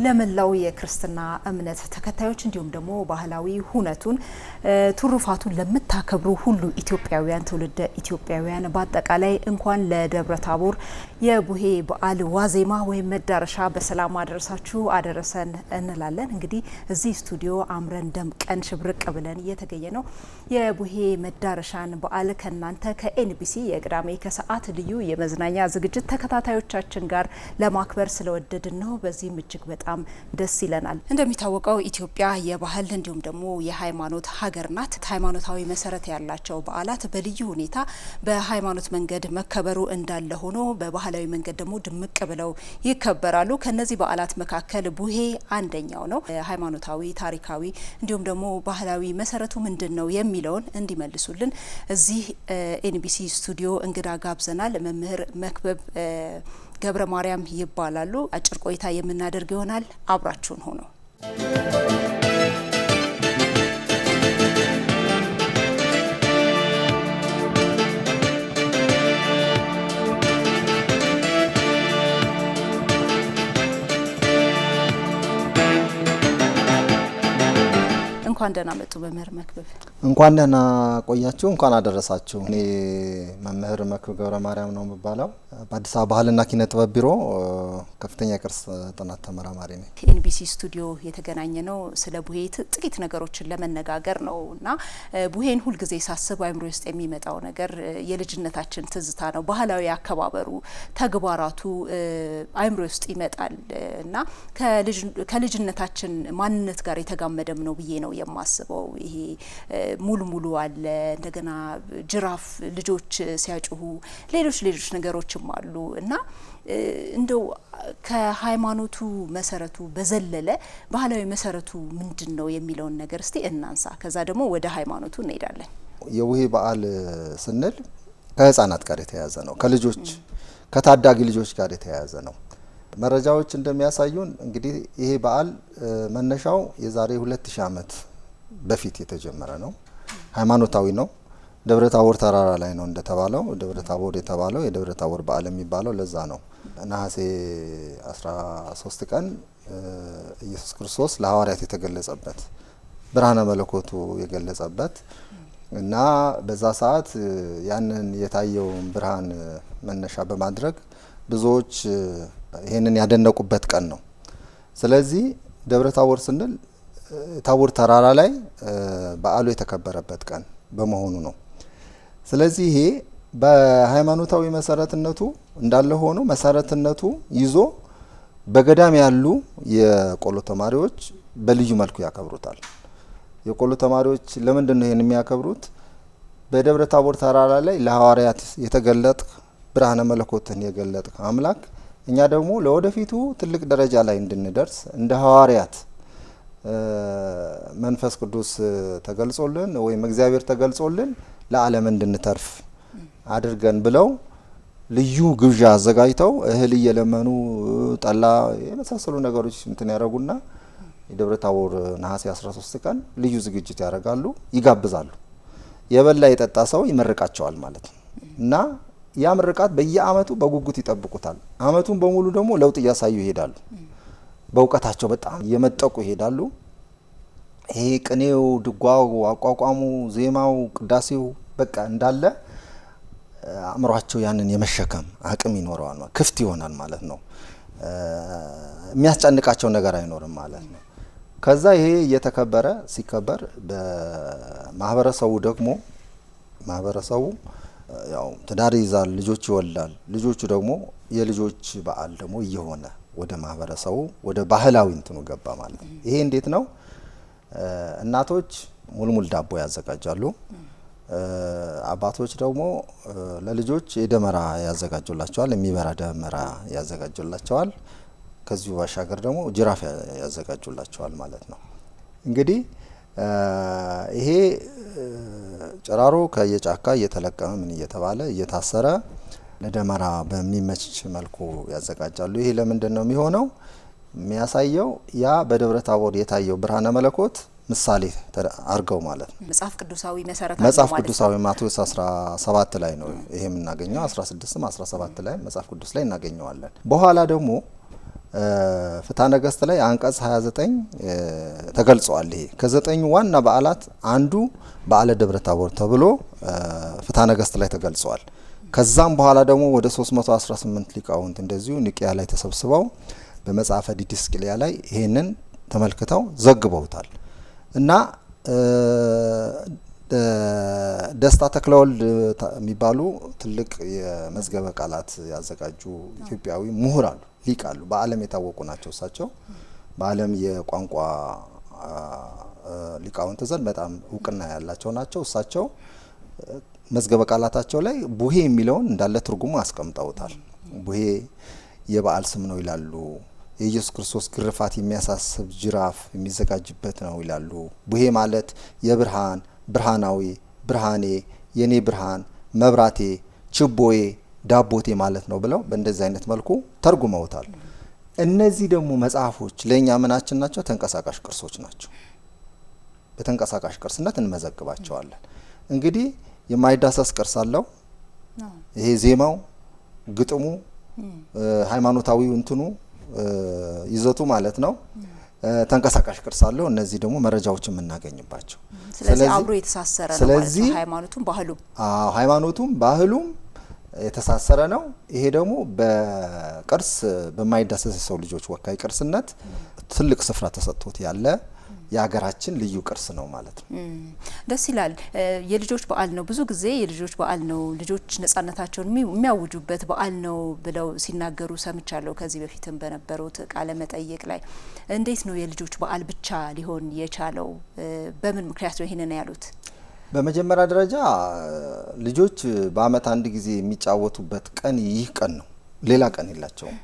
ለመላው የክርስትና እምነት ተከታዮች እንዲሁም ደግሞ ባህላዊ ሁነቱን ትሩፋቱን ለምታከብሩ ሁሉ ኢትዮጵያውያን ትውልደ ኢትዮጵያውያን በአጠቃላይ እንኳን ለደብረ ታቦር የቡሄ በዓል ዋዜማ ወይም መዳረሻ በሰላም አደረሳችሁ አደረሰን እንላለን። እንግዲህ እዚህ ስቱዲዮ አምረን ደምቀን ሽብርቅ ብለን እየተገኘ ነው። የቡሄ መዳረሻን በዓል ከናንተ ከኤንቢሲ የቅዳሜ ከሰዓት ልዩ የመዝናኛ ዝግጅት ተከታታዮቻችን ጋር ለማክበር ስለወደድን ነው። በዚህም እጅግ በጣም ደስ ይለናል። እንደሚታወቀው ኢትዮጵያ የባህል እንዲሁም ደግሞ የሃይማኖት ሀገር ናት። ሃይማኖታዊ መሰረት ያላቸው በዓላት በልዩ ሁኔታ በሃይማኖት መንገድ መከበሩ እንዳለ ሆኖ በባህላዊ መንገድ ደግሞ ድምቅ ብለው ይከበራሉ። ከነዚህ በዓላት መካከል ቡሄ አንደኛው ነው። ሃይማኖታዊ፣ ታሪካዊ እንዲሁም ደግሞ ባህላዊ መሰረቱ ምንድነው የሚለውን እንዲመልሱልን እዚህ ኤንቢሲ ስቱዲዮ እንግዳ ጋብዘናል። መምህር መክበብ ገብረ ማርያም ይባላሉ። አጭር ቆይታ የምናደርግ ይሆናል። አብራችሁን ሆኖ እንኳን ደህና መጡ መምህር መክበብ። እንኳን ደህና ቆያችሁ፣ እንኳን አደረሳችሁ። እኔ መምህር መክበብ ገብረ ማርያም ነው የምባለው። በአዲስ አበባ ባህልና ኪነ ጥበብ ቢሮ ከፍተኛ ቅርስ ጥናት ተመራማሪ ነኝ። ኤንቢሲ ስቱዲዮ የተገናኘ ነው ስለ ቡሄ ጥቂት ነገሮችን ለመነጋገር ነው እና ቡሄን ሁልጊዜ ሳስብ አይምሮ ውስጥ የሚመጣው ነገር የልጅነታችን ትዝታ ነው። ባህላዊ አከባበሩ፣ ተግባራቱ አይምሮ ውስጥ ይመጣል እና ከልጅነታችን ማንነት ጋር የተጋመደም ነው ብዬ ነው የማስበው። ይሄ ሙሉ አለ፣ እንደገና ጅራፍ ልጆች ሲያጩሁ ሌሎች ነገሮችም አሉ እና እንደው ከሃይማኖቱ መሰረቱ በዘለለ ባህላዊ መሰረቱ ምንድነው የሚለውን ነገር እስቲ እናንሳ። ከዛ ደግሞ ወደ ሃይማኖቱ እንሄዳለን። የቡሄ በዓል ስንል ከህፃናት ጋር የተያያዘ ነው። ከልጆች ከታዳጊ ልጆች ጋር የተያያዘ ነው። መረጃዎች እንደሚያሳዩን እንግዲህ ይሄ በዓል መነሻው የዛሬ 2000 ዓመት በፊት የተጀመረ ነው። ሃይማኖታዊ ነው። ደብረ ታቦር ተራራ ላይ ነው እንደተባለው። ደብረ ታቦር የተባለው የደብረ ታቦር በዓል የሚባለው ለዛ ነው። ነሐሴ 13 ቀን ኢየሱስ ክርስቶስ ለሐዋርያት የተገለጸበት ብርሃነ መለኮቱ የገለጸበት እና በዛ ሰዓት ያንን የታየውን ብርሃን መነሻ በማድረግ ብዙዎች ይሄንን ያደነቁበት ቀን ነው። ስለዚህ ደብረ ታቦር ስንል ታቦር ተራራ ላይ በዓሉ የተከበረበት ቀን በመሆኑ ነው። ስለዚህ ይሄ በሃይማኖታዊ መሰረትነቱ እንዳለ ሆኖ መሰረትነቱ ይዞ በገዳም ያሉ የቆሎ ተማሪዎች በልዩ መልኩ ያከብሩታል። የቆሎ ተማሪዎች ለምንድን ነው ይሄን የሚያከብሩት? በደብረ ታቦር ተራራ ላይ ለሐዋርያት የተገለጠ ብርሃነ መለኮትን የገለጠ አምላክ እኛ ደግሞ ለወደፊቱ ትልቅ ደረጃ ላይ እንድንደርስ እንደ ሐዋርያት መንፈስ ቅዱስ ተገልጾልን ወይም እግዚአብሔር ተገልጾልን ለዓለም እንድንተርፍ አድርገን ብለው ልዩ ግብዣ አዘጋጅተው እህል እየለመኑ ጠላ የመሳሰሉ ነገሮች እንትን ያደርጉና የደብረ ታቦር ነሐሴ 13 ቀን ልዩ ዝግጅት ያደርጋሉ፣ ይጋብዛሉ። የበላ የጠጣ ሰው ይመርቃቸዋል ማለት ነው እና ያ ምርቃት በየአመቱ በጉጉት ይጠብቁታል። አመቱን በሙሉ ደግሞ ለውጥ እያሳዩ ይሄዳሉ። በእውቀታቸው በጣም እየመጠቁ ይሄዳሉ። ይሄ ቅኔው፣ ድጓው፣ አቋቋሙ፣ ዜማው፣ ቅዳሴው በቃ እንዳለ አእምሯቸው ያንን የመሸከም አቅም ይኖረዋል፣ ክፍት ይሆናል ማለት ነው። የሚያስጨንቃቸው ነገር አይኖርም ማለት ነው። ከዛ ይሄ እየተከበረ ሲከበር በማህበረሰቡ ደግሞ ማህበረሰቡ ያው ትዳር ይዛል፣ ልጆች ይወልዳል። ልጆቹ ደግሞ የልጆች በዓል ደግሞ እየሆነ ወደ ማህበረሰቡ ወደ ባህላዊ እንትኑ ገባ ማለት ነው። ይሄ እንዴት ነው? እናቶች ሙልሙል ዳቦ ያዘጋጃሉ። አባቶች ደግሞ ለልጆች የደመራ ያዘጋጁላቸዋል፣ የሚበራ ደመራ ያዘጋጁላቸዋል። ከዚሁ ባሻገር ደግሞ ጅራፍ ያዘጋጁላቸዋል ማለት ነው። እንግዲህ ይሄ ጭራሮ ከየጫካ እየተለቀመ ምን እየተባለ እየታሰረ ለደመራ በሚመች መልኩ ያዘጋጃሉ። ይሄ ለምንድን ነው የሚሆነው? የሚያሳየው ያ በደብረ ታቦር የታየው ብርሃነ መለኮት ምሳሌ አርገው ማለት ነው። መጽሐፍ ቅዱሳዊ መሰረት መጽሐፍ ቅዱሳዊ ማቴዎስ 17 ላይ ነው ይሄ የምናገኘው። 16ም 17 ላይ መጽሐፍ ቅዱስ ላይ እናገኘዋለን። በኋላ ደግሞ ፍትሐ ነገሥት ላይ አንቀጽ 29 ተገልጿል። ይሄ ከዘጠኙ ዋና በዓላት አንዱ በዓለ ደብረ ታቦር ተብሎ ፍትሐ ነገሥት ላይ ተገልጿል። ከዛም በኋላ ደግሞ ወደ 318 ሊቃውንት እንደዚሁ ኒቂያ ላይ ተሰብስበው በመጽሐፈ ዲድስቅልያ ላይ ይሄንን ተመልክተው ዘግበውታል። እና ደስታ ተክለወልድ የሚባሉ ትልቅ የመዝገበ ቃላት ያዘጋጁ ኢትዮጵያዊ ምሁር አሉ፣ ሊቅ አሉ። በዓለም የታወቁ ናቸው። እሳቸው በዓለም የቋንቋ ሊቃውንት ዘንድ በጣም እውቅና ያላቸው ናቸው። እሳቸው መዝገበ ቃላታቸው ላይ ቡሄ የሚለውን እንዳለ ትርጉሙ አስቀምጠውታል። ቡሄ የበዓል ስም ነው ይላሉ። የኢየሱስ ክርስቶስ ግርፋት የሚያሳስብ ጅራፍ የሚዘጋጅበት ነው ይላሉ። ቡሄ ማለት የብርሃን ብርሃናዊ፣ ብርሃኔ፣ የኔ ብርሃን፣ መብራቴ፣ ችቦዬ፣ ዳቦቴ ማለት ነው ብለው በእንደዚህ አይነት መልኩ ተርጉመውታል። እነዚህ ደግሞ መጽሐፎች ለኛ ምናችን ናቸው? ተንቀሳቃሽ ቅርሶች ናቸው። በተንቀሳቃሽ ቅርስነት እንመዘግባቸዋለን። እንግዲህ የማይዳሰስ ቅርስ አለው። ይሄ ዜማው፣ ግጥሙ፣ ሃይማኖታዊ እንትኑ ይዘቱ ማለት ነው። ተንቀሳቃሽ ቅርስ አለው። እነዚህ ደግሞ መረጃዎች የምናገኝባቸው። ስለዚህ አብሮ የተሳሰረ ነው ማለት ነው። ሃይማኖቱም ባህሉም ሃይማኖቱም ባህሉም የተሳሰረ ነው። ይሄ ደግሞ በቅርስ በማይዳሰስ የሰው ልጆች ወካይ ቅርስነት ትልቅ ስፍራ ተሰጥቶት ያለ የሀገራችን ልዩ ቅርስ ነው ማለት ነው። ደስ ይላል። የልጆች በዓል ነው፣ ብዙ ጊዜ የልጆች በዓል ነው፣ ልጆች ነጻነታቸውን የሚያውጁበት በዓል ነው ብለው ሲናገሩ ሰምቻለሁ ከዚህ በፊትም በነበሩት ቃለ መጠይቅ ላይ። እንዴት ነው የልጆች በዓል ብቻ ሊሆን የቻለው? በምን ምክንያት ነው ይሄንን ያሉት? በመጀመሪያ ደረጃ ልጆች በዓመት አንድ ጊዜ የሚጫወቱበት ቀን ይህ ቀን ነው። ሌላ ቀን የላቸውም።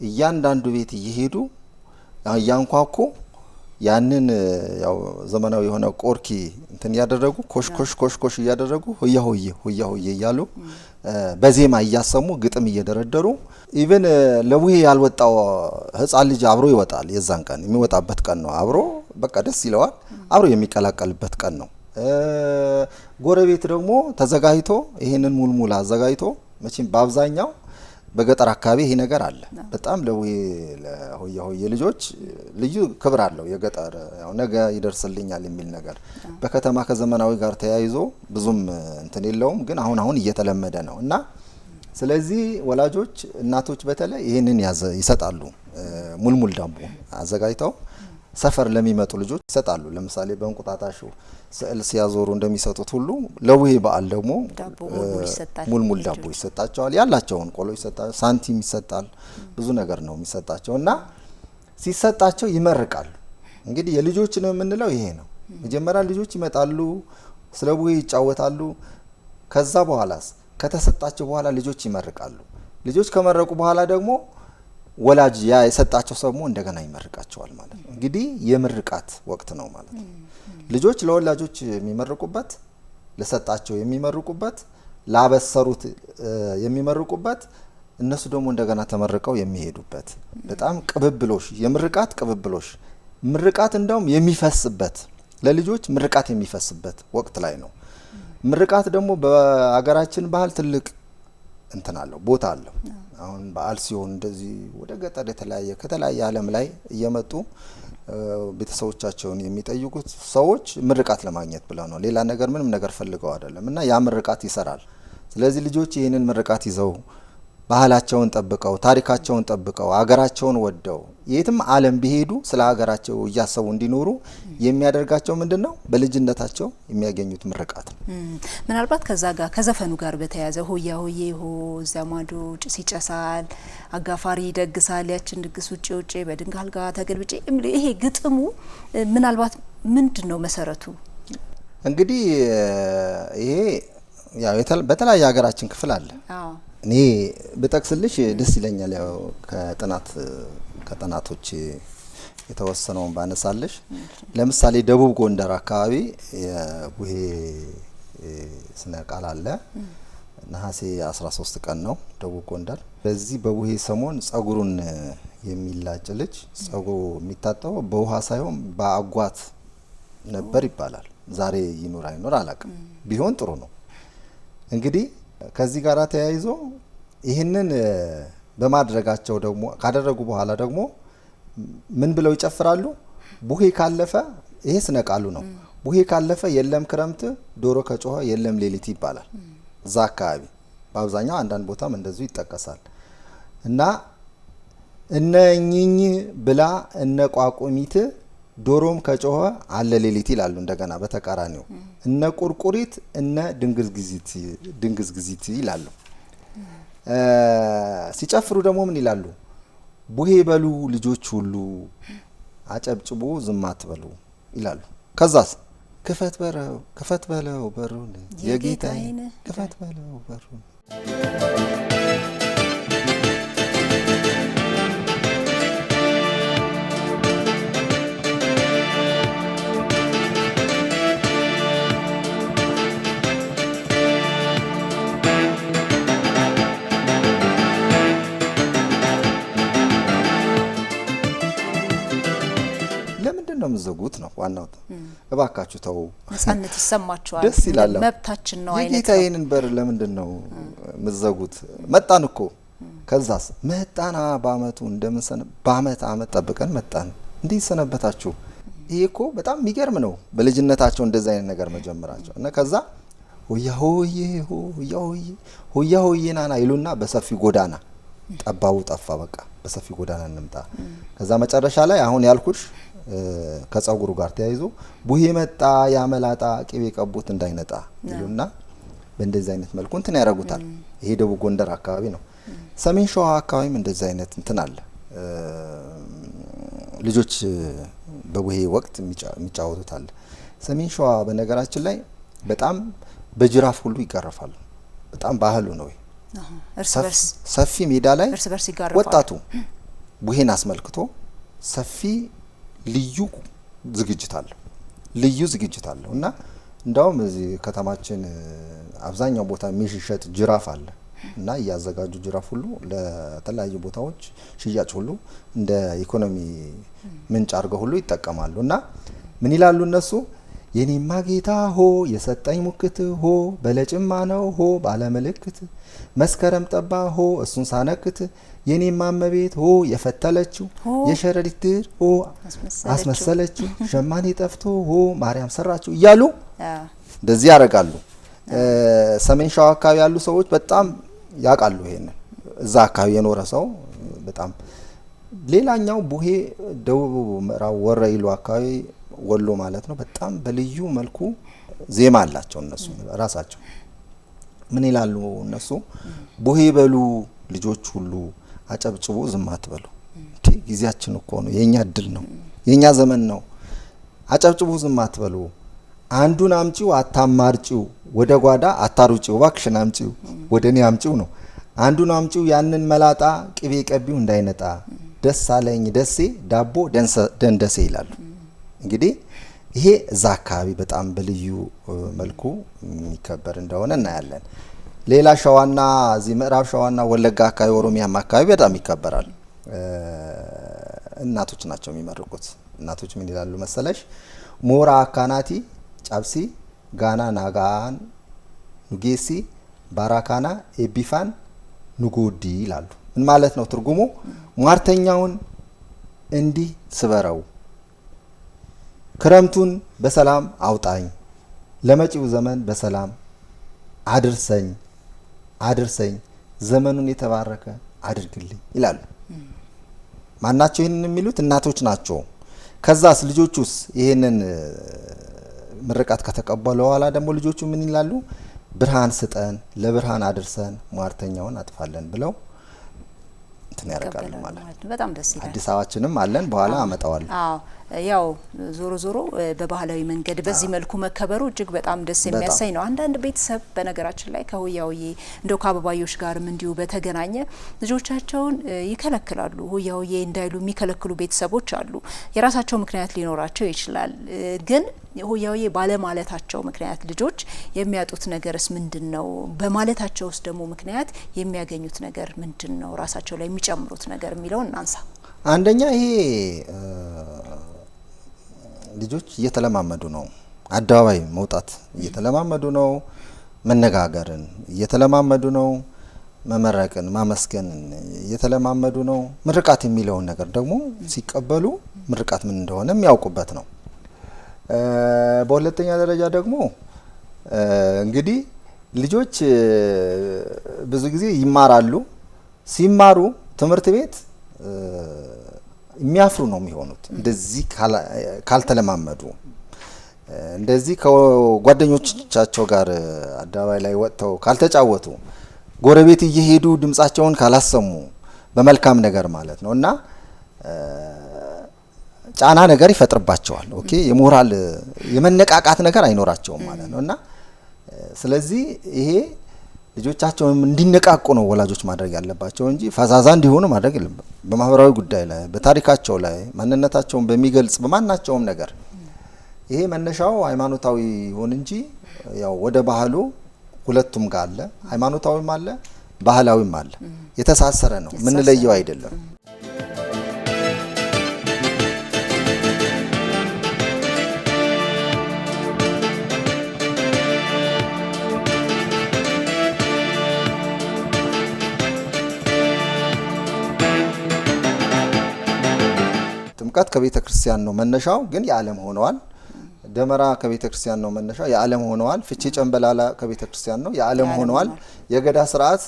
እያንዳንዱ ቤት እየሄዱ እያንኳኩ ያንን ያው ዘመናዊ የሆነ ቆርኪ እንትን ያደረጉ ኮሽ እያደረጉ ሆያ ሆዬ እያሉ በዜማ እያሰሙ ግጥም እየደረደሩ ኢቭን ለቡሄ ያልወጣው ህፃን ልጅ አብሮ ይወጣል። የዛን ቀን የሚወጣበት ቀን ነው። አብሮ በቃ ደስ ይለዋል። አብሮ የሚቀላቀልበት ቀን ነው። ጎረቤት ደግሞ ተዘጋጅቶ ይሄንን ሙልሙል አዘጋጅቶ መቼም በአብዛኛው በገጠር አካባቢ ይሄ ነገር አለ። በጣም ለሆያ ሆዬ ልጆች ልዩ ክብር አለው። የገጠር ያው ነገ ይደርስልኛል የሚል ነገር በከተማ ከዘመናዊ ጋር ተያይዞ ብዙም እንትን የለውም፣ ግን አሁን እየተለመደ ነው እና ስለዚህ ወላጆች እናቶች በተለይ ይሄንን ይሰጣሉ። ሙልሙል ዳቦ አዘጋጅተው ሰፈር ለሚመጡ ልጆች ይሰጣሉ። ለምሳሌ በእንቁጣጣሹ ስዕል ሲያዞሩ እንደሚሰጡት ሁሉ ለቡሄ በዓል ደግሞ ሙልሙል ዳቦ ይሰጣቸዋል። ያላቸውን ቆሎ ይሰጣል፣ ሳንቲም ይሰጣል፣ ብዙ ነገር ነው የሚሰጣቸው እና ሲሰጣቸው ይመርቃሉ። እንግዲህ የልጆች ነው የምንለው ይሄ ነው። መጀመሪያ ልጆች ይመጣሉ፣ ስለ ቡሄ ይጫወታሉ። ከዛ በኋላስ ከተሰጣቸው በኋላ ልጆች ይመርቃሉ። ልጆች ከመረቁ በኋላ ደግሞ ወላጅ ያ የሰጣቸው ሰው እንደገና ይመርቃቸዋል ማለት ነው። እንግዲህ የምርቃት ወቅት ነው ማለት ነው። ልጆች ለወላጆች የሚመርቁበት፣ ለሰጣቸው የሚመርቁበት፣ ላበሰሩት የሚመርቁበት፣ እነሱ ደግሞ እንደገና ተመርቀው የሚሄዱበት በጣም ቅብብሎሽ፣ የምርቃት ቅብብሎሽ፣ ምርቃት እንደውም የሚፈስበት ለልጆች ምርቃት የሚፈስበት ወቅት ላይ ነው። ምርቃት ደግሞ በአገራችን ባህል ትልቅ እንትን አለው፣ ቦታ አለው። አሁን በዓል ሲሆን እንደዚህ ወደ ገጠር ከተለያየ ዓለም ላይ እየመጡ ቤተሰቦቻቸውን የሚጠይቁት ሰዎች ምርቃት ለማግኘት ብለው ነው። ሌላ ነገር ምንም ነገር ፈልገው አይደለም እና ያ ምርቃት ይሰራል። ስለዚህ ልጆች ይህንን ምርቃት ይዘው ባህላቸውን ጠብቀው ታሪካቸውን ጠብቀው ሀገራቸውን ወደው የትም ዓለም ቢሄዱ ስለ ሀገራቸው እያሰቡ እንዲኖሩ የሚያደርጋቸው ምንድነው? በልጅነታቸው የሚያገኙት ምርቃት ነው። ምናልባት ከዛ ጋር ከዘፈኑ ጋር በተያያዘ ሆያ ሆዬ ሆ ዘማዶ ጭስ ይጨሳል፣ አጋፋሪ ይደግሳል፣ ያችን ድግስ ውጪ በድንጋል ጋር ተገልብጬ ይሄ ግጥሙ ምናልባት ምንድነው መሰረቱ? እንግዲህ ይሄ ያው በተለያየ ሀገራችን ክፍል አለ። እኔ በጠቅስልሽ ደስ ይለኛል። ያው ከጥናቶች የተወሰነውን ባነሳለሽ። ለምሳሌ ደቡብ ጎንደር አካባቢ የቡሄ ስነ ቃል አለ። ነሐሴ 13 ቀን ነው ደቡብ ጎንደር። በዚህ በቡሄ ሰሞን ጸጉሩን የሚላጭ ልጅ ጸጉሩ የሚታጠበው በውሃ ሳይሆን በአጓት ነበር ይባላል። ዛሬ ይኑር አይኑር አላውቅም፣ ቢሆን ጥሩ ነው። እንግዲህ ከዚህ ጋር ተያይዞ ይህንን በማድረጋቸው ደግሞ ካደረጉ በኋላ ደግሞ ምን ብለው ይጨፍራሉ? ቡሄ ካለፈ ይሄ ስነ ቃሉ ነው። ቡሄ ካለፈ የለም ክረምት ዶሮ ከጮኸ የለም ሌሊት ይባላል። እዛ አካባቢ በአብዛኛው አንዳንድ ቦታም እንደዚሁ ይጠቀሳል። እና እነ እኝኝ ብላ እነ ቋቁሚት ዶሮም ከጮኸ አለ ሌሊት ይላሉ። እንደገና በተቃራኒው እነ ቁርቁሪት እነ ድንግዝግዚት ይላሉ። ሲጨፍሩ ደግሞ ምን ይላሉ? ቡሄ በሉ ልጆች ሁሉ አጨብጭቡ ዝም አትበሉ ይላሉ። ከዛስ ክፈት በለው በሩን የጌታዬን ክፈት በለው በሩን። ነው ምዘጉት ነው ዋናው። እባካችሁ ተው፣ ነጻነት ይሰማችኋል፣ ደስ ይላል፣ መብታችን ነው አይነት የጌታዬን በር ለምንድን ነው ምዘጉት? መጣን እኮ ከዛስ መጣና በአመቱ እንደምን በአመት ጠብቀን መጣን እንዴ ሰነበታችሁ። ይሄ እኮ በጣም የሚገርም ነው። በልጅነታቸው እንደዛ አይነት ነገር መጀመራቸው እና ከዛ ሆያ ሆዬ ሆያ ሆዬ ሆያ ሆዬ ናና ይሉና በሰፊ ጎዳና ጠባው ጠፋ። በቃ በሰፊ ጎዳና እንምጣ። ከዛ መጨረሻ ላይ አሁን ያልኩሽ ከጸጉሩ ጋር ተያይዞ ቡሄ መጣ ያመላጣ ቅቤ ቀቡት እንዳይነጣ ይሉና በእንደዚህ አይነት መልኩ እንትን ያረጉታል። ይሄ ደቡብ ጎንደር አካባቢ ነው። ሰሜን ሸዋ አካባቢም እንደዚህ አይነት እንትን አለ። ልጆች በቡሄ ወቅት የሚጫወቱት አለ። ሰሜን ሸዋ በነገራችን ላይ በጣም በጅራፍ ሁሉ ይቀርፋሉ። በጣም ባህሉ ነው። ሰፊ ሜዳ ላይ ወጣቱ ቡሄን አስመልክቶ ሰፊ ልዩ ዝግጅት አለው እና እንዳውም እዚህ ከተማችን አብዛኛው ቦታ የሚሸጥ ጅራፍ አለ እና ያዘጋጁ ጅራፍ ሁሉ ለተለያዩ ቦታዎች ሽያጭ ሁሉ እንደ ኢኮኖሚ ምንጭ አድርገው ሁሉ ይጠቀማሉ። እና ምን ይላሉ እነሱ? የኔማ ጌታ ሆ የሰጠኝ ሙክት ሆ በለጭማ ነው ሆ ባለመልክት መስከረም ጠባ ሆ እሱን ሳነክት የኔማ እመቤት ሆ የፈተለችው የሸረሪት ድር ሆ አስመሰለችው ሸማኔ ጠፍቶ ሆ ማርያም ሰራችው እያሉ እንደዚህ ያደርጋሉ። ሰሜን ሸዋ አካባቢ ያሉ ሰዎች በጣም ያውቃሉ ይሄንን። እዛ አካባቢ የኖረ ሰው በጣም ሌላኛው ቡሄ ደቡብ ምዕራብ ወረኢሉ አካባቢ ወሎ ማለት ነው። በጣም በልዩ መልኩ ዜማ አላቸው እነሱ ራሳቸው። ምን ይላሉ እነሱ? ቡሄ በሉ ልጆች ሁሉ አጨብጭቡ ዝም አትበሉ። ጊዜያችን እኮ ነው፣ የኛ እድል ነው፣ የኛ ዘመን ነው። አጨብጭቡ ዝም አትበሉ። አንዱን አምጪው አታማርጪው፣ ወደ ጓዳ አታሩጪው፣ እባክሽን አምጪው ወደኔ አምጪው ነው። አንዱን አምጪው ያንን መላጣ ቅቤ ቀቢው እንዳይነጣ፣ ደስ አለኝ ደሴ ዳቦ ደንደሴ ይላሉ። እንግዲህ ይሄ እዛ አካባቢ በጣም በልዩ መልኩ የሚከበር እንደሆነ እናያለን። ሌላ ሸዋና እዚህ ምዕራብ ሸዋና ወለጋ አካባቢ ኦሮሚያም አካባቢ በጣም ይከበራል። እናቶች ናቸው የሚመርቁት። እናቶች ምን ይላሉ መሰለሽ? ሞራ አካናቲ ጫብሲ ጋና ናጋን ኑጌሲ ባራካና ኤቢፋን ኑጎዲ ይላሉ። ምን ማለት ነው ትርጉሙ? ሟርተኛውን እንዲህ ስበረው፣ ክረምቱን በሰላም አውጣኝ፣ ለመጪው ዘመን በሰላም አድርሰኝ፣ ዘመኑን የተባረከ አድርግልኝ ይላሉ። ማናቸው ይሄንን የሚሉት? እናቶች ናቸው። ከዛስ ልጆቹስ ይሄንን ምርቃት ከተቀበሉ በኋላ ደግሞ ልጆቹ ምን ይላሉ? ብርሃን ስጠን፣ ለብርሃን አድርሰን፣ ሟርተኛውን አጥፋለን ብለው እንትን ያደርጋሉ ማለት ነው። በጣም ደስ ይላል። አዲስ አበባችንም አለን፣ በኋላ አመጣዋለሁ። ያው ዞሮ በባህላዊ መንገድ በዚህ መልኩ መከበሩ እጅግ በጣም ደስ የሚያሳይ ነው። አንዳንድ ቤተሰብ በነገራችን ላይ ከሆያውዬ እንደው ከአበባዮሽ ጋርም እንዲሁ በተገናኘ ልጆቻቸውን ይከለክላሉ። ሆያውዬ እንዳይሉ የሚከለክሉ ቤተሰቦች አሉ። የራሳቸው ምክንያት ሊኖራቸው ይችላል። ግን ሆያውዬ ባለማለታቸው ምክንያት ልጆች የሚያጡት ነገርስ ምንድነው? በማለታቸው ውስጥ ደግሞ ምክንያት የሚያገኙት ነገር ምንድነው? ራሳቸው ላይ የሚጨምሩት ነገር የሚለውን እናንሳ። አንደኛ ይሄ ልጆች እየተለማመዱ ነው፣ አደባባይ መውጣት እየተለማመዱ ነው፣ መነጋገርን እየተለማመዱ ነው። መመረቅን ማመስገንን እየተለማመዱ ነው። ምርቃት የሚለውን ነገር ደግሞ ሲቀበሉ ምርቃት ምን እንደሆነ የሚያውቁበት ነው። በሁለተኛ ደረጃ ደግሞ እንግዲህ ልጆች ብዙ ጊዜ ይማራሉ። ሲማሩ ትምህርት ቤት የሚያፍሩ ነው የሚሆኑት እንደዚህ ካልተለማመዱ። እንደዚህ ከጓደኞቻቸው ጋር አደባባይ ላይ ወጥተው ካልተጫወቱ፣ ጎረቤት እየሄዱ ድምጻቸውን ካላሰሙ በመልካም ነገር ማለት ነው እና ጫና ነገር ይፈጥርባቸዋል። ኦኬ የሞራል የመነቃቃት ነገር አይኖራቸውም ማለት ነው እና ስለዚህ ይሄ ልጆቻቸውን እንዲነቃቁ ነው ወላጆች ማድረግ ያለባቸው እንጂ ፈዛዛ እንዲሆኑ ማድረግ የለም። በማህበራዊ ጉዳይ ላይ፣ በታሪካቸው ላይ ማንነታቸውን በሚገልጽ በማናቸውም ነገር ይሄ መነሻው ሃይማኖታዊ ይሁን እንጂ ያው ወደ ባህሉ ሁለቱም ጋር አለ። ሃይማኖታዊም አለ፣ ባህላዊም አለ። የተሳሰረ ነው፣ ምን ለየው አይደለም። ጥምቀት ከቤተ ክርስቲያን ነው መነሻው፣ ግን የዓለም ሆነዋል። ደመራ ከቤተ ክርስቲያን ነው መነሻው፣ የዓለም ሆነዋል። ፍቼ ጨንበላላ ከቤተ ክርስቲያን ነው፣ የዓለም ሆነዋል። የገዳ ስርዓት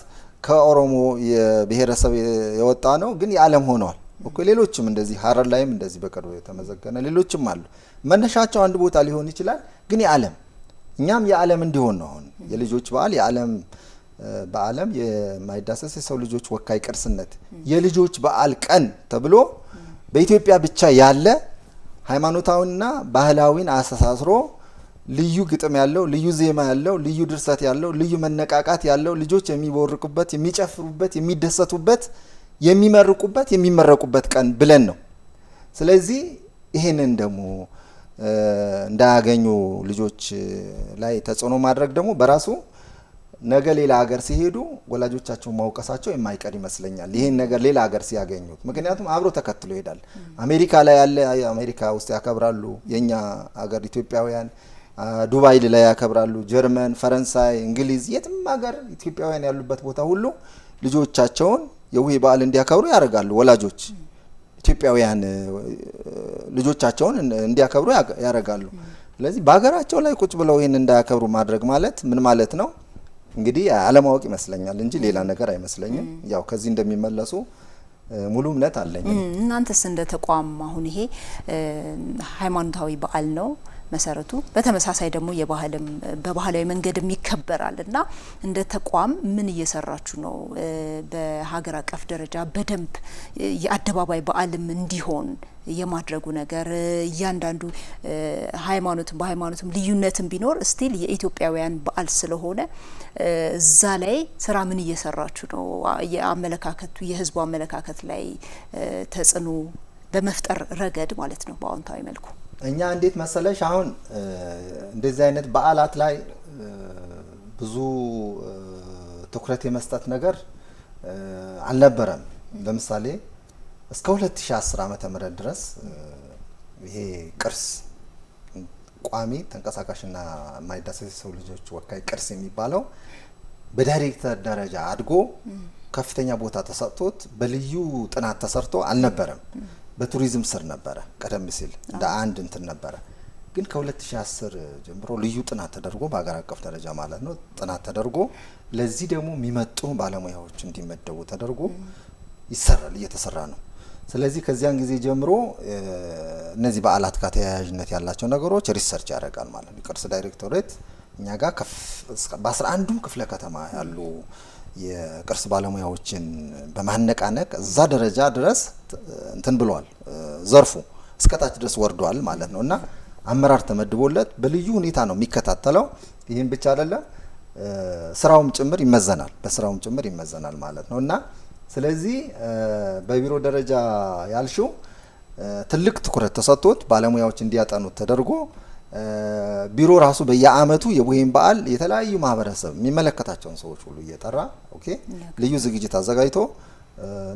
ከኦሮሞ የብሔረሰብ የወጣ ነው፣ ግን የዓለም ሆነዋል። እኮ ሌሎችም እንደዚህ ሀረር ላይም እንደዚህ በቅርቡ የተመዘገነ ሌሎችም አሉ። መነሻቸው አንድ ቦታ ሊሆን ይችላል፣ ግን የዓለም እኛም የዓለም እንዲሆን ነው። አሁን የልጆች በዓል የዓለም በዓለም የማይዳሰስ የሰው ልጆች ወካይ ቅርስነት የልጆች በዓል ቀን ተብሎ በኢትዮጵያ ብቻ ያለ ሃይማኖታዊና ባህላዊን አስተሳስሮ ልዩ ግጥም ያለው ልዩ ዜማ ያለው ልዩ ድርሰት ያለው ልዩ መነቃቃት ያለው ልጆች የሚቦርቁበት የሚጨፍሩበት የሚደሰቱበት የሚመርቁበት የሚመረቁበት ቀን ብለን ነው። ስለዚህ ይሄንን ደግሞ እንዳያገኙ ልጆች ላይ ተጽዕኖ ማድረግ ደግሞ በራሱ ነገ ሌላ ሀገር ሲሄዱ ወላጆቻቸውን ማውቀሳቸው የማይቀር ይመስለኛል። ይሄን ነገር ሌላ ሀገር ሲያገኙት፣ ምክንያቱም አብሮ ተከትሎ ይሄዳል። አሜሪካ ላይ ያለ አሜሪካ ውስጥ ያከብራሉ፣ የኛ ሀገር ኢትዮጵያውያን ዱባይ ላይ ያከብራሉ፣ ጀርመን፣ ፈረንሳይ፣ እንግሊዝ የትም ሀገር ኢትዮጵያውያን ያሉበት ቦታ ሁሉ ልጆቻቸውን የውሄ በዓል እንዲያከብሩ ያደርጋሉ። ወላጆች ኢትዮጵያውያን ልጆቻቸውን እንዲያከብሩ ያደርጋሉ። ስለዚህ በሀገራቸው ላይ ቁጭ ብለው ይሄን እንዳያከብሩ ማድረግ ማለት ምን ማለት ነው? እንግዲህ አለማወቅ ይመስለኛል እንጂ ሌላ ነገር አይመስለኝም። ያው ከዚህ እንደሚመለሱ ሙሉ እምነት አለኝ። እናንተስ እንደ ተቋም አሁን ይሄ ሃይማኖታዊ በዓል ነው መሰረቱ፣ በተመሳሳይ ደግሞ የባህልም በባህላዊ መንገድም ይከበራል እና እንደ ተቋም ምን እየሰራችሁ ነው? በሀገር አቀፍ ደረጃ በደንብ የአደባባይ በዓልም እንዲሆን የማድረጉ ነገር እያንዳንዱ ሃይማኖትም በሃይማኖትም ልዩነትም ቢኖር ስቲል የኢትዮጵያውያን በዓል ስለሆነ እዛ ላይ ስራ ምን እየሰራችሁ ነው? የአመለካከቱ የህዝቡ አመለካከት ላይ ተጽዕኖ በመፍጠር ረገድ ማለት ነው በአዎንታዊ መልኩ። እኛ እንዴት መሰለሽ አሁን እንደዚህ አይነት በዓላት ላይ ብዙ ትኩረት የመስጠት ነገር አልነበረም። ለምሳሌ እስከ 2010 ዓመተ ምህረት ድረስ ይሄ ቅርስ ቋሚ ተንቀሳቃሽና የማይዳሰስ የሰው ልጆች ወካይ ቅርስ የሚባለው በዳይሬክተር ደረጃ አድጎ ከፍተኛ ቦታ ተሰጥቶት በልዩ ጥናት ተሰርቶ አልነበረም። በቱሪዝም ስር ነበረ ቀደም ሲል እንደ አንድ እንትን ነበረ። ግን ከ2010 ጀምሮ ልዩ ጥናት ተደርጎ በአገር አቀፍ ደረጃ ማለት ነው ጥናት ተደርጎ ለዚህ ደግሞ የሚመጡ ባለሙያዎች እንዲመደቡ ተደርጎ ይሰራል፣ እየተሰራ ነው። ስለዚህ ከዚያን ጊዜ ጀምሮ እነዚህ በዓላት ጋር ተያያዥነት ያላቸው ነገሮች ሪሰርች ያደርጋል ማለት ነው። ቅርስ ዳይሬክቶሬት እኛ ጋር በ11ዱም ክፍለ ከተማ ያሉ የቅርስ ባለሙያዎችን በማነቃነቅ እዛ ደረጃ ድረስ እንትን ብሏል። ዘርፉ እስከታች ድረስ ወርዷል ማለት ነው እና አመራር ተመድቦለት በልዩ ሁኔታ ነው የሚከታተለው። ይህም ብቻ አይደለም፣ ስራውም ጭምር ይመዘናል፣ በስራውም ጭምር ይመዘናል ማለት ነው እና ስለዚህ በቢሮ ደረጃ ያልሽው ትልቅ ትኩረት ተሰጥቶት ባለሙያዎች እንዲያጠኑት ተደርጎ ቢሮ ራሱ በየአመቱ የቡሄን በዓል የተለያዩ ማህበረሰብ የሚመለከታቸውን ሰዎች ሁሉ እየጠራ ኦኬ ልዩ ዝግጅት አዘጋጅቶ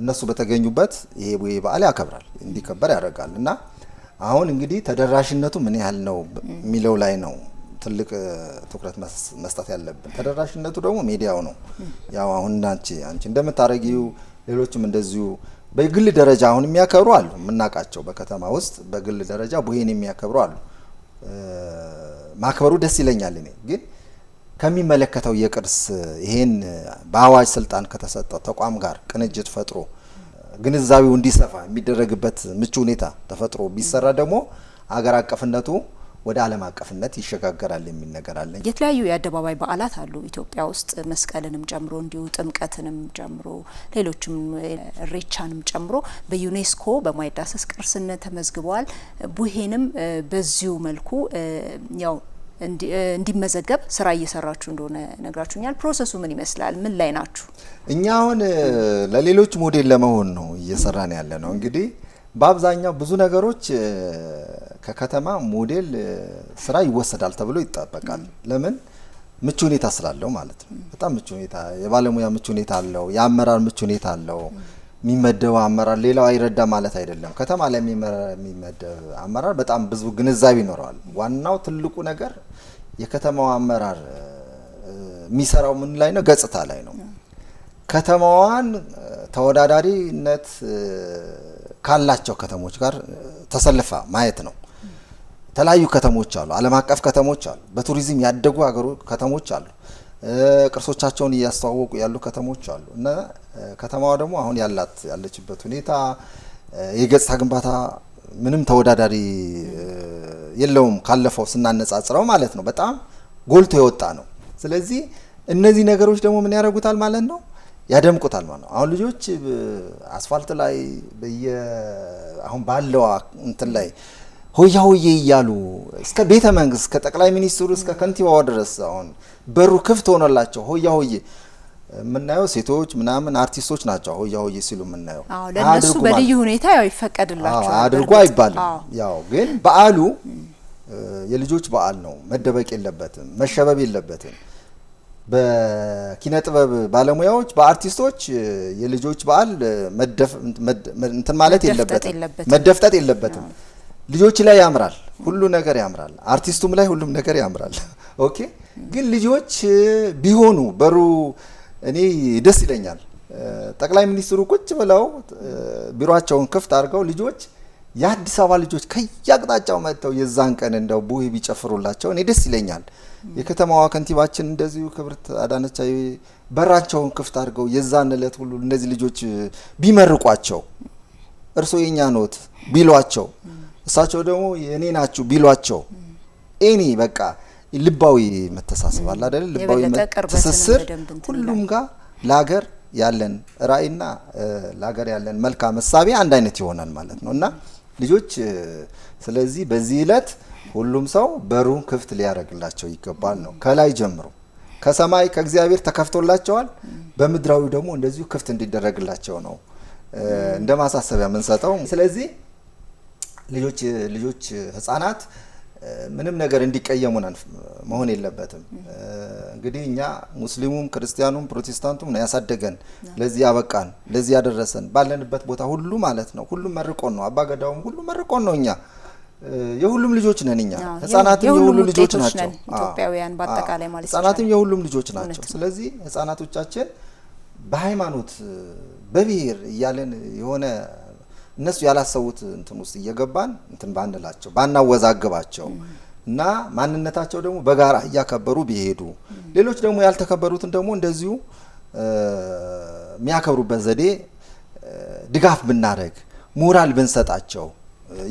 እነሱ በተገኙበት ይሄ ቡሄ በዓል ያከብራል፣ እንዲከበር ያደርጋል እና አሁን እንግዲህ ተደራሽነቱ ምን ያህል ነው የሚለው ላይ ነው ትልቅ ትኩረት መስጠት ያለብን። ተደራሽነቱ ደግሞ ሚዲያው ነው። ያው አሁን አንቺ እንደምታረጊው ሌሎችም እንደዚሁ በግል ደረጃ አሁን የሚያከብሩ አሉ፣ የምናውቃቸው በከተማ ውስጥ በግል ደረጃ ቡሄን የሚያከብሩ አሉ። ማክበሩ ደስ ይለኛል። እኔ ግን ከሚመለከተው የቅርስ ይሄን በአዋጅ ስልጣን ከተሰጠው ተቋም ጋር ቅንጅት ፈጥሮ ግንዛቤው እንዲሰፋ የሚደረግበት ምቹ ሁኔታ ተፈጥሮ ቢሰራ ደግሞ አገር አቀፍነቱ ወደ ዓለም አቀፍነት ይሸጋገራል የሚል ነገር አለ። የተለያዩ የአደባባይ በዓላት አሉ ኢትዮጵያ ውስጥ መስቀልንም ጨምሮ እንዲሁ ጥምቀትንም ጨምሮ ሌሎችም ኢሬቻንም ጨምሮ በዩኔስኮ በማይዳሰስ ቅርስነት ተመዝግበዋል። ቡሄንም በዚሁ መልኩ ያው እንዲመዘገብ ስራ እየሰራችሁ እንደሆነ ነግራችሁኛል። ፕሮሰሱ ምን ይመስላል? ምን ላይ ናችሁ? እኛ አሁን ለሌሎች ሞዴል ለመሆን ነው እየሰራን ያለ ነው። እንግዲህ በአብዛኛው ብዙ ነገሮች ከከተማ ሞዴል ስራ ይወሰዳል ተብሎ ይጠበቃል። ለምን? ምቹ ሁኔታ ስላለው ማለት ነው። በጣም ምቹ ሁኔታ፣ የባለሙያ ምቹ ሁኔታ አለው፣ የአመራር ምቹ ሁኔታ አለው። የሚመደው አመራር ሌላው አይረዳ ማለት አይደለም። ከተማ ላይ የሚመደብ አመራር በጣም ብዙ ግንዛቤ ይኖረዋል። ዋናው ትልቁ ነገር የከተማው አመራር የሚሰራው ምን ላይ ነው? ገጽታ ላይ ነው። ከተማዋን ተወዳዳሪነት ካላቸው ከተሞች ጋር ተሰልፋ ማየት ነው። የተለያዩ ከተሞች አሉ፣ ዓለም አቀፍ ከተሞች አሉ፣ በቱሪዝም ያደጉ ከተሞች አሉ፣ ቅርሶቻቸውን እያስተዋወቁ ያሉ ከተሞች አሉ። እና ከተማዋ ደግሞ አሁን ያለችበት ሁኔታ የገጽታ ግንባታ ምንም ተወዳዳሪ የለውም ካለፈው ስናነጻጽረው ማለት ነው። በጣም ጎልቶ የወጣ ነው። ስለዚህ እነዚህ ነገሮች ደግሞ ምን ያደርጉታል ማለት ነው? ያደምቁታል ማለት ነው። አሁን ልጆች አስፋልት ላይ አሁን ባለው እንትን ላይ ሆያ ሆዬ እያሉ እስከ ቤተ መንግስት እስከ ጠቅላይ ሚኒስትሩ እስከ ከንቲባው ድረስ አሁን በሩ ክፍት ሆኖላቸው ሆያ ሆዬ የምናየው ሴቶች ምናምን አርቲስቶች ናቸው። ሆያ ሆዬ ሲሉ የምናየው ለነሱ በልዩ ሁኔታ ያው ይፈቀድላቸው አድርጎ አይባልም። ያው ግን በዓሉ የልጆች በዓል ነው። መደበቅ የለበትም፣ መሸበብ የለበትም። በኪነ ጥበብ ባለሙያዎች በአርቲስቶች የልጆች በዓል እንትን ማለት የለበትም፣ መደፍጠጥ የለበትም። ልጆች ላይ ያምራል፣ ሁሉ ነገር ያምራል። አርቲስቱም ላይ ሁሉም ነገር ያምራል። ኦኬ። ግን ልጆች ቢሆኑ በሩ እኔ ደስ ይለኛል። ጠቅላይ ሚኒስትሩ ቁጭ ብለው ቢሮአቸውን ክፍት አድርገው ልጆች የአዲስ አበባ ልጆች ከያቅጣጫው መጥተው የዛን ቀን እንደው ቡሄ ቢጨፍሩላቸው እኔ ደስ ይለኛል። የከተማዋ ከንቲባችን እንደዚሁ ክብርት አዳነች አቤቤ በራቸውን ክፍት አድርገው የዛን እለት ሁሉ እነዚህ ልጆች ቢመርቋቸው፣ እርሶ የኛ ኖት ቢሏቸው፣ እሳቸው ደግሞ የኔ ናችሁ ቢሏቸው፣ እኔ በቃ ልባዊ መተሳሰብ አለ አይደል? ልባዊ ትስስር ሁሉም ጋር ለሀገር ያለን ራዕይና ለሀገር ያለን መልካም መሳቢያ አንድ አይነት ይሆናል ማለት ነው። እና ልጆች ስለዚህ በዚህ እለት ሁሉም ሰው በሩን ክፍት ሊያደርግላቸው ይገባል ነው። ከላይ ጀምሮ ከሰማይ ከእግዚአብሔር ተከፍቶላቸዋል፣ በምድራዊ ደግሞ እንደዚሁ ክፍት እንዲደረግላቸው ነው እንደ ማሳሰቢያ የምንሰጠው። ስለዚህ ልጆች ህፃናት ምንም ነገር እንዲቀየሙን መሆን የለበትም። እንግዲህ እኛ ሙስሊሙም ክርስቲያኑም ፕሮቴስታንቱም ነው ያሳደገን፣ ለዚህ ያበቃን፣ ለዚህ ያደረሰን ባለንበት ቦታ ሁሉ ማለት ነው። ሁሉም መርቆን ነው፣ አባገዳውም ሁሉ መርቆን ነው። እኛ የሁሉም ልጆች ነን። እኛ ህፃናትም የሁሉ ልጆች ናቸው። ኢትዮጵያውያን በአጠቃላይ ማለት ህፃናትም የሁሉም ልጆች ናቸው። ስለዚህ ህፃናቶቻችን በሃይማኖት በብሔር እያለን የሆነ እነሱ ያላሰቡት እንትን ውስጥ እየገባን እንትን ባንላቸው ባናወዛግባቸው እና ማንነታቸው ደግሞ በጋራ እያከበሩ ቢሄዱ ሌሎች ደግሞ ያልተከበሩትን ደግሞ እንደዚሁ የሚያከብሩበት ዘዴ ድጋፍ ብናደርግ ሞራል ብንሰጣቸው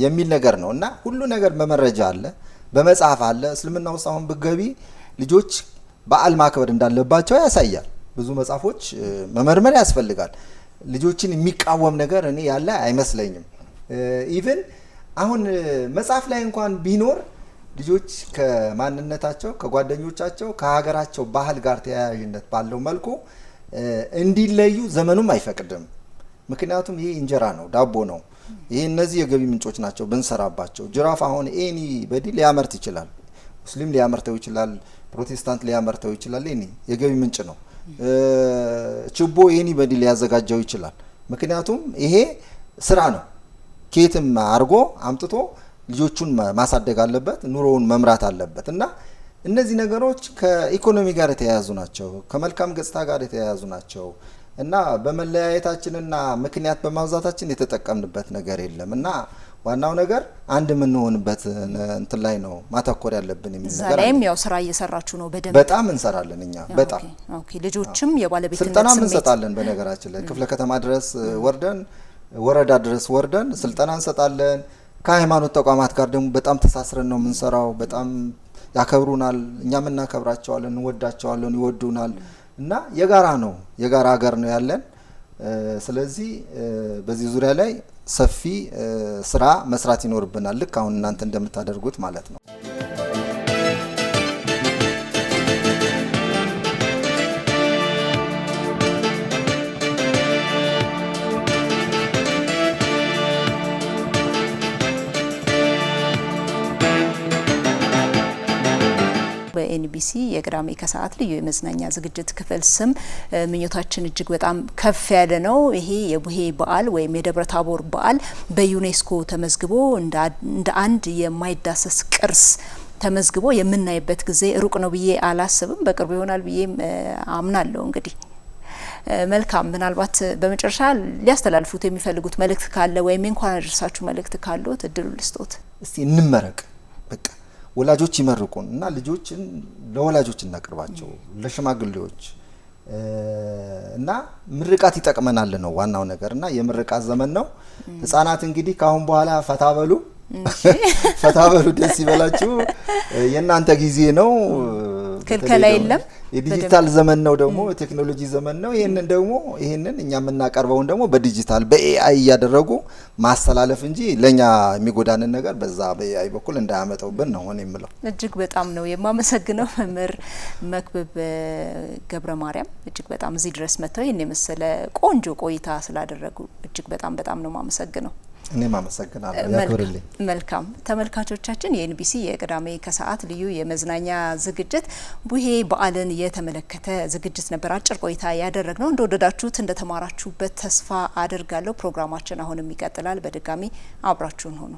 የሚል ነገር ነው። እና ሁሉ ነገር በመረጃ አለ፣ በመጽሐፍ አለ። እስልምና ውስጥ አሁን ብገቢ ልጆች በዓል ማክበር እንዳለባቸው ያሳያል። ብዙ መጽሐፎች መመርመር ያስፈልጋል። ልጆችን የሚቃወም ነገር እኔ ያለ አይመስለኝም። ኢቭን አሁን መጽሐፍ ላይ እንኳን ቢኖር ልጆች ከማንነታቸው ከጓደኞቻቸው ከሀገራቸው ባህል ጋር ተያያዥነት ባለው መልኩ እንዲለዩ ዘመኑም አይፈቅድም። ምክንያቱም ይሄ እንጀራ ነው፣ ዳቦ ነው። ይሄ እነዚህ የገቢ ምንጮች ናቸው ብንሰራባቸው። ጅራፍ አሁን ኤኒ በዲ ሊያመርት ይችላል፣ ሙስሊም ሊያመርተው ይችላል፣ ፕሮቴስታንት ሊያመርተው ይችላል። ኤኒ የገቢ ምንጭ ነው። ችቦ ኤኒ በዲ ሊያዘጋጀው ይችላል። ምክንያቱም ይሄ ስራ ነው። ኬትም አርጎ አምጥቶ ልጆቹን ማሳደግ አለበት፣ ኑሮውን መምራት አለበት። እና እነዚህ ነገሮች ከኢኮኖሚ ጋር የተያያዙ ናቸው፣ ከመልካም ገጽታ ጋር የተያያዙ ናቸው እና በመለያየታችንና ምክንያት በማብዛታችን የተጠቀምንበት ነገር የለም እና ዋናው ነገር አንድ የምንሆንበት እንትን ላይ ነው ማተኮር ያለብን የሚል ነገር አለ። ዛሬም ያው ስራ እየሰራችሁ ነው በደንብ? በጣም እንሰራለን እኛ በጣም ኦኬ። ልጆችም የባለቤትነት ስልጠና እንሰጣለን። በነገራችን ላይ ክፍለ ከተማ ድረስ ወርደን ወረዳ ድረስ ወርደን ስልጠና እንሰጣለን። ከሃይማኖት ተቋማት ጋር ደግሞ በጣም ተሳስረን ነው የምንሰራው። በጣም ያከብሩናል፣ እኛም እናከብራቸዋለን፣ እንወዳቸዋለን፣ ይወዱናል እና የጋራ ነው የጋራ ሀገር ነው ያለን። ስለዚህ በዚህ ዙሪያ ላይ ሰፊ ስራ መስራት ይኖርብናል፣ ልክ አሁን እናንተ እንደምታደርጉት ማለት ነው። በኤንቢሲ የቅዳሜ ከሰዓት ልዩ የመዝናኛ ዝግጅት ክፍል ስም ምኞታችን እጅግ በጣም ከፍ ያለ ነው። ይሄ የቡሄ በዓል ወይም የደብረ ታቦር በዓል በዩኔስኮ ተመዝግቦ እንደ አንድ የማይዳሰስ ቅርስ ተመዝግቦ የምናይበት ጊዜ ሩቅ ነው ብዬ አላስብም። በቅርቡ ይሆናል ብዬ አምናለሁ። እንግዲህ መልካም፣ ምናልባት በመጨረሻ ሊያስተላልፉት የሚፈልጉት መልእክት ካለ ወይም እንኳን አደረሳችሁ መልእክት ካለዎት እድሉ ልስጦት። እስቲ እንመረቅ በቃ ወላጆች ይመርቁን እና ልጆችን ለወላጆች እናቀርባቸው፣ ለሽማግሌዎች እና ምርቃት ይጠቅመናል ነው ዋናው ነገር እና የምርቃት ዘመን ነው። ህፃናት እንግዲህ ካሁን በኋላ ፈታበሉ ፈታበሉ፣ ደስ ይበላችሁ፣ የእናንተ ጊዜ ነው። ክልከላ የለም። የዲጂታል ዘመን ነው ደግሞ የቴክኖሎጂ ዘመን ነው። ይሄንን እኛ የምናቀርበውን ደግሞ በዲጂታል በኤአይ እያደረጉ ማስተላለፍ እንጂ ለኛ የሚጎዳንን ነገር በዛ በኤአይ በኩል እንዳያመጣውብን ነው ሆነ የምለው። እጅግ በጣም ነው የማመሰግነው መምህር መክብብ ገብረ ማርያም፣ እጅግ በጣም እዚህ ድረስ መጥተው ይሄን የመሰለ ቆንጆ ቆይታ ስላደረጉ እጅግ በጣም ነው የማመሰግነው። እኔም አመሰግናለሁ፣ ያክብርልኝ። መልካም ተመልካቾቻችን፣ የኤንቢሲ የቅዳሜ ከሰዓት ልዩ የመዝናኛ ዝግጅት ቡሄ በዓልን የተመለከተ ዝግጅት ነበር አጭር ቆይታ ያደረግነው። እንደወደዳችሁት እንደተማራችሁበት ተስፋ አድርጋለሁ። ፕሮግራማችን አሁንም ይቀጥላል። በድጋሚ አብራችሁን ሆኑ።